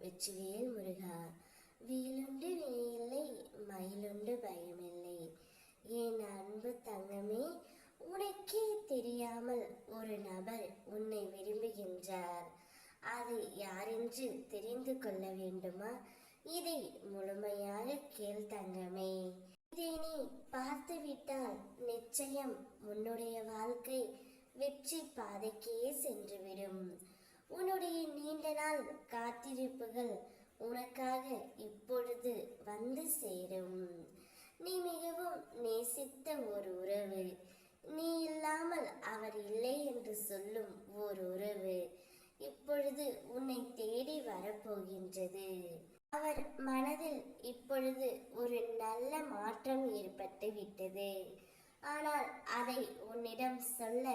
வெற்றிவேல் முருகா. வேலுண்டு வினையில்லை, மயிலுண்டு பயமில்லை. என் அன்பு தங்கமே, உனக்கே தெரியாமல் ஒரு நபர் உன்னை விரும்புகின்றார். அது யாரென்று தெரிந்து கொள்ள வேண்டுமா? இதை முழுமையாக கேள் தங்கமே. இதை நீ பார்த்துவிட்டால் நிச்சயம் உன்னுடைய வாழ்க்கை வெற்றி பாதைக்கே சென்றுவிடும். உன்னுடைய நீண்ட நாள் காத்திருப்புகள் உனக்காக இப்பொழுது வந்து சேரும். நீ மிகவும் நேசித்த ஒரு உறவு, நீ இல்லாமல் அவர் இல்லை என்று சொல்லும் ஒரு உறவு இப்பொழுது உன்னை தேடி வரப்போகின்றது. அவர் மனதில் இப்பொழுது ஒரு நல்ல மாற்றம் ஏற்பட்டு விட்டது. ஆனால் அதை உன்னிடம் சொல்ல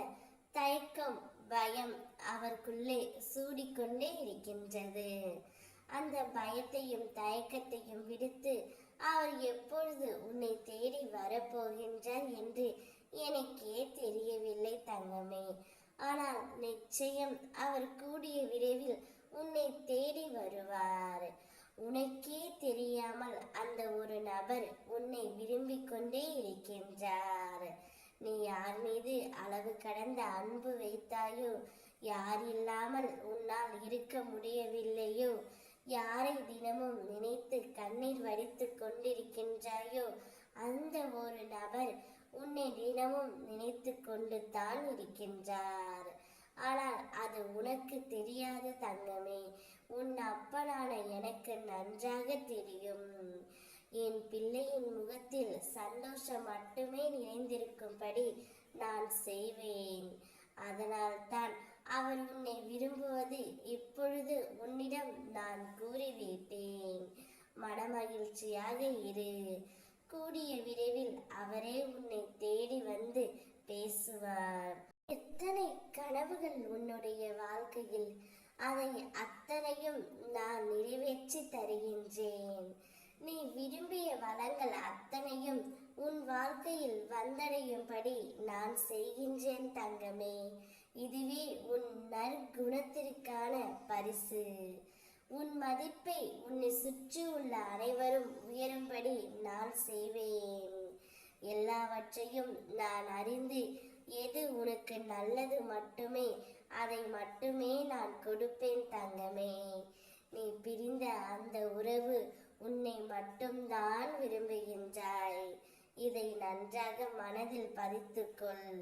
தயக்கம், பயம் அவருக்குள்ளே சூடிக்கொண்டே இருக்கின்றது. அந்த பயத்தையும் தயக்கத்தையும் விடுத்து அவர் எப்பொழுது உன்னை தேடி வரப்போகின்றார் என்று எனக்கே தெரியவில்லை தங்கமே. ஆனால் நிச்சயம் அவர் கூடிய விரைவில் உன்னை தேடி வருவார். உனக்கே தெரியாமல் அந்த ஒரு நபர் உன்னை விரும்பிக் கொண்டே இருக்கின்றார். நீ யார் மீது அளவு கடந்த அன்பு வைத்தாயோ, யார் இல்லாமல் உன்னால் இருக்க முடியவில்லையோ, யாரை தினமும் நினைத்து கண்ணீர் வடித்து கொண்டிருக்கின்றாயோ, அந்த ஒரு நபர் உன்னை தினமும் நினைத்து கொண்டு தான் இருக்கின்றார். ஆனால் அது உனக்கு தெரியாது தங்கமே. உன் அப்பனான எனக்கு நன்றாக தெரியும். என் பிள்ளையின் முகத்தில் சந்தோஷம் மட்டுமே நிறைந்திருக்கும்படி நான் செய்வேன். அதனால் தான் அவர் உன்னை விரும்புவது இப்பொழுது உன்னிடம் நான் கூறிவிட்டேன். மனமகிழ்ச்சியாக இரு. கூடிய விரைவில் அவரே உன்னை தேடி வந்து பேசுவார். எத்தனை கனவுகள் உன்னுடைய வாழ்க்கையில், அதை அத்தனையும் நான் நிறைவேற்றி தருகின்றேன். நீ விரும்பிய வளங்கள் அத்தனையும் உன் வாழ்க்கையில் வந்தடையும்படி நான் செய்கின்றேன் தங்கமே. இதுவே உன் நற்குணத்திற்கான பரிசு. உன் மதிப்பை உன்னை சுற்றியுள்ள அனைவரும் உயரும்படி நான் செய்வேன். எல்லாவற்றையும் நான் அறிந்து எது உனக்கு நல்லது மட்டுமே அதை மட்டுமே நான் கொடுப்பேன் தங்கமே. நீ பிரிந்த அந்த உறவு உன்னை மட்டும்தான் விரும்புகின்றாய். இதை நன்றாக மனதில் பதித்துக்கொள்.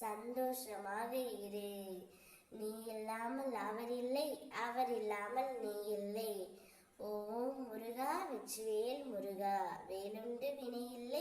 சந்தோஷமாக இரு. நீ இல்லாமல் அவர் இல்லை, அவர் இல்லாமல் நீ இல்லை. ஓம் முருகா. வெற்றிவேல் முருகா. வேலுண்டு வினையில்லை.